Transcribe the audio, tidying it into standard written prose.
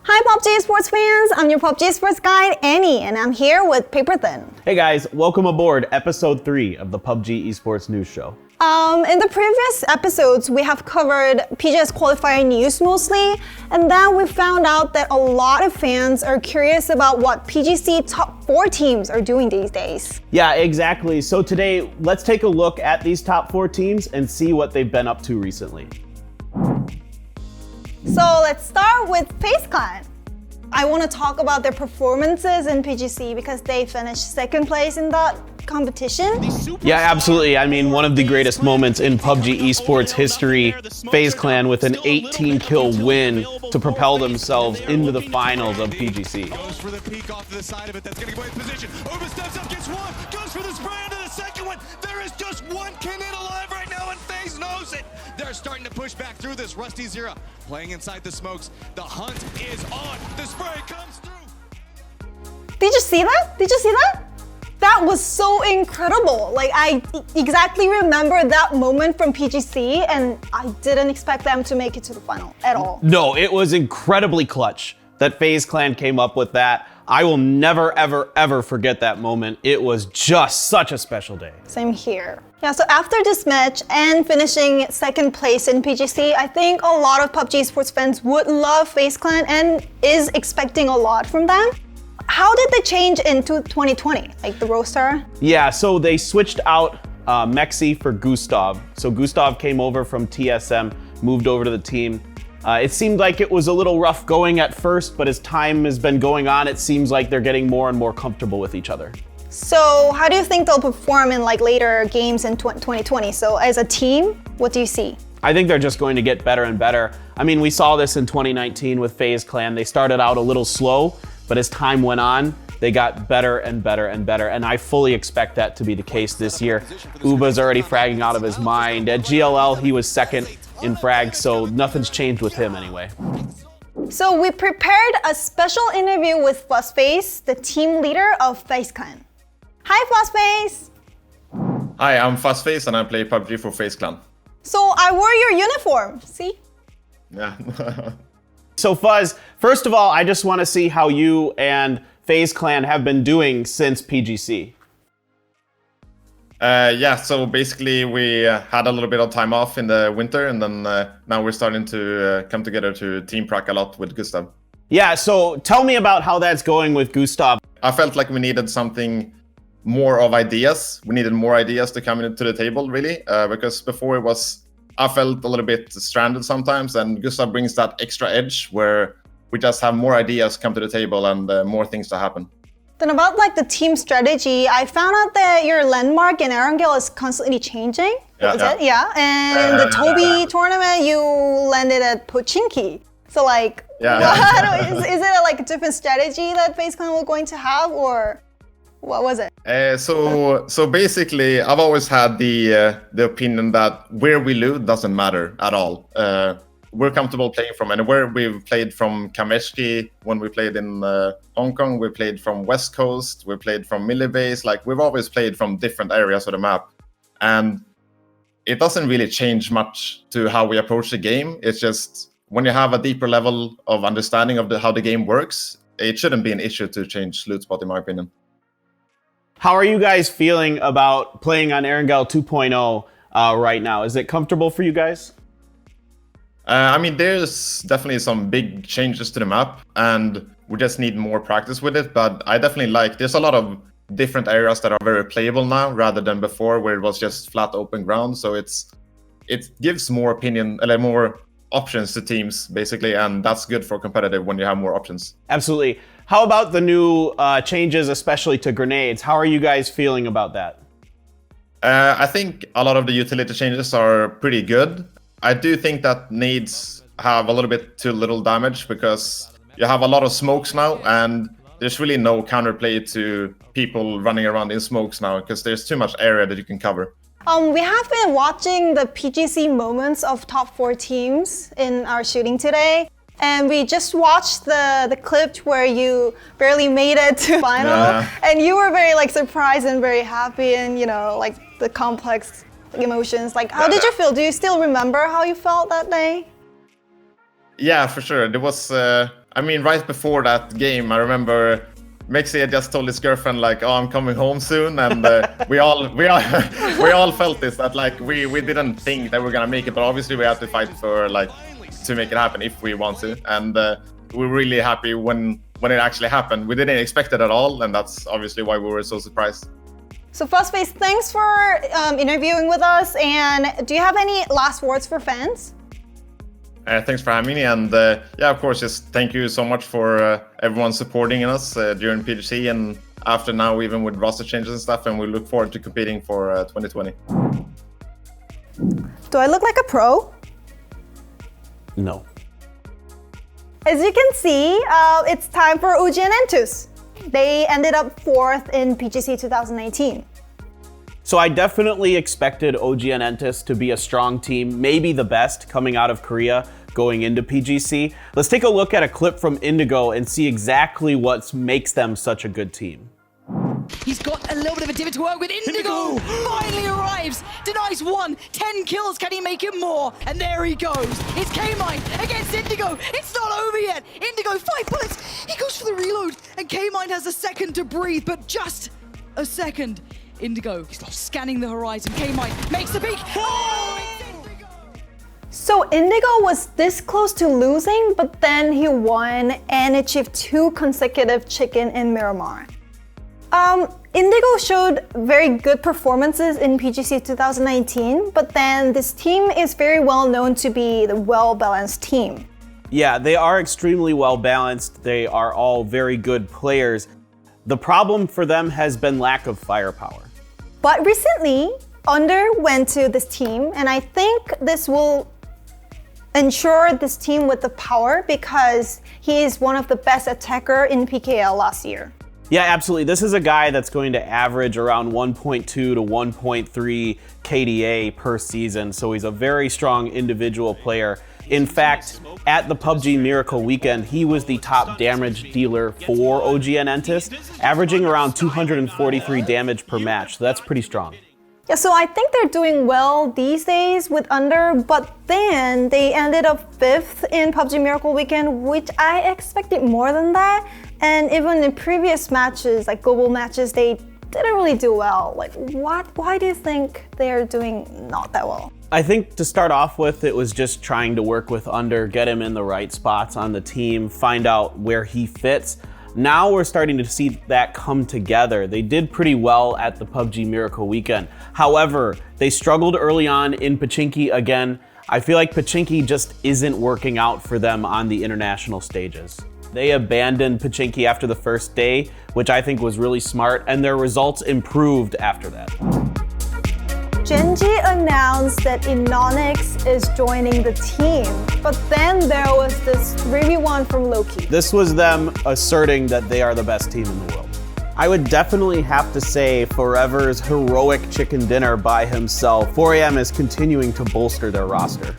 Hi PUBG sports fans, I'm your PUBG sports guide Annie and I'm here with Paper Thin. Hey guys, welcome aboard episode 3 of the PUBG esports news show. In the previous episodes, we have covered PGS qualifier news mostly, and then we found out that a lot of fans are curious about what PGC top 4 teams are doing these days. Yeah, exactly. So today, let's take a look at these top 4 teams and see what they've been up to recently. So let's start with FaZe Clan. I want to talk about their performances in PGC because they finished second place in that competition. Yeah, absolutely. I mean, one of the greatest moments in PUBG esports history, FaZe Clan with an 18-kill win to propel themselves into the finals of PGC. Goes for the peek off to the side of it. That's going to go in position. Oversteps up, gets one. Goes for the spray into the second one. There is just one Canadian alive right now, and FaZe knows it. They're starting to push back through this. Rusty Zero playing inside the smokes. The hunt is on. The spray comes through. Did you see that? Did you see that? That was so incredible. Like, I exactly remember that moment from PGC, and I didn't expect them to make it to the final at all. No, it was incredibly clutch that FaZe Clan came up with that. I will never, ever, ever forget that moment. It was just such a special day. Same here. Yeah, so after this match and finishing second place in PGC, I think a lot of PUBG sports fans would love FaZe Clan and is expecting a lot from them. How did they change into 2020, like the roster? Yeah, so they switched out Mexi for Gustav. So Gustav came over from TSM, moved over to the team. It seemed like it was a little rough going at first, but as time has been going on, it seems like they're getting more and more comfortable with each other. So how do you think they'll perform in like later games in 2020? So as a team, what do you see? I think they're just going to get better and better. I mean, we saw this in 2019 with FaZe Clan. They started out a little slow, but as time went on, they got better and better and better. And I fully expect that to be the case this year. Uba's already fragging out of his mind. At GLL, he was second in frag, so nothing's changed with him anyway. So we prepared a special interview with FaZe, the team leader of FaZe Clan. Hi FaZe! Hi, I'm FaZe and I play PUBG for FaZe Clan. So I wore your uniform, see? Yeah. So Fuzz, first of all, I just want to see how you and FaZe Clan have been doing since PGC. Yeah, so basically we had a little bit of time off in the winter, and then now we're starting to come together to team prac a lot with Gustav. Yeah, so tell me about how that's going with Gustav. I felt like we needed something more of ideas. We needed more ideas to come into the table, really, because before it was, I felt a little bit stranded sometimes, and Gustav brings that extra edge where we just have more ideas come to the table and more things to happen. Then about like the team strategy, I found out that your landmark in Erangel is constantly changing. Yeah. And the Toby tournament, you landed at Pochinki. So like, is it like a different strategy that FaZe Clan was going to have, or what was it? So basically, I've always had the opinion that where we loot doesn't matter at all. We're comfortable playing from anywhere. We've played from Kameshki when we played in Hong Kong. We played from West Coast. We played from Millibase. Like, we've always played from different areas of the map. And it doesn't really change much to how we approach the game. It's just when you have a deeper level of understanding of how the game works, it shouldn't be an issue to change loot spot, in my opinion. How are you guys feeling about playing on Erangel 2.0 right now? Is it comfortable for you guys? I mean, there's definitely some big changes to the map, and we just need more practice with it. But I definitely there's a lot of different areas that are very playable now, rather than before where it was just flat open ground. So it gives more more options to teams, basically, and that's good for competitive when you have more options. Absolutely. How about the new changes, especially to grenades? How are you guys feeling about that? I think a lot of the utility changes are pretty good. I do think that nades have a little bit too little damage because you have a lot of smokes now, and there's really no counterplay to people running around in smokes now because there's too much area that you can cover. We have been watching the PGC moments of top 4 teams in our shooting today. And we just watched the clip where you barely made it to final. And you were very like surprised and very happy, and like the complex emotions. Like, how did you feel? Do you still remember how you felt that day? Yeah, for sure. There was I mean, right before that game, I remember Mexi had just told his girlfriend like, "Oh, I'm coming home soon," and we all felt this, that like we didn't think that we were gonna make it, but obviously we had to fight for like to make it happen if we want to, and we're really happy when it actually happened. We didn't expect it at all, and that's obviously why we were so surprised. So first, FaZe, thanks for interviewing with us. And do you have any last words for fans? Thanks for having me, and yeah, of course, just thank you so much for everyone supporting us during PGC and after now, even with roster changes and stuff, and we look forward to competing for 2020. Do I look like a pro? No. As you can see, it's time for OGN ENTUS. They ended up 4th in PGC 2019. So I definitely expected OGN ENTUS to be a strong team, maybe the best coming out of Korea going into PGC. Let's take a look at a clip from Indigo and see exactly what makes them such a good team. He's got a little bit of a divot to work with. Indigo finally arrives, denies 1, 10 kills. Can he make it more? And there he goes. It's K-Mine against Indigo. It's not over yet. Indigo, 5 bullets. He goes for the reload, and K-Mine has a second to breathe, but just a second. Indigo scanning the horizon. K-Mine makes the peak. Oh, it's Indigo. So Indigo was this close to losing, but then he won and achieved 2 consecutive chicken in Miramar. Indigo showed very good performances in PGC 2019, but then this team is very well known to be the well-balanced team. Yeah, they are extremely well balanced. They are all very good players. The problem for them has been lack of firepower. But recently, Under went to this team, and I think this will ensure this team with the power because he is one of the best attacker in PKL last year. Yeah, absolutely. This is a guy that's going to average around 1.2 to 1.3 KDA per season, so he's a very strong individual player. In fact, at the PUBG Miracle Weekend, he was the top damage dealer for OGN ENTUS, averaging around 243 damage per match, so that's pretty strong. Yeah, so I think they're doing well these days with Under, but then they ended up 5th in PUBG Miracle Weekend, which I expected more than that. And even in previous matches, like global matches, they didn't really do well. Like, why do you think they're doing not that well? I think to start off with, it was just trying to work with Under, get him in the right spots on the team, find out where he fits. Now we're starting to see that come together. They did pretty well at the PUBG Miracle Weekend. However, they struggled early on in Pachinki again. I feel like Pachinki just isn't working out for them on the international stages. They abandoned Pachinki after the first day, which I think was really smart, and their results improved after that. Genji announced that Inonix is joining the team, but then there was this 3v1 from Loki. This was them asserting that they are the best team in the world. I would definitely have to say Forever's heroic chicken dinner by himself. 4AM is continuing to bolster their roster.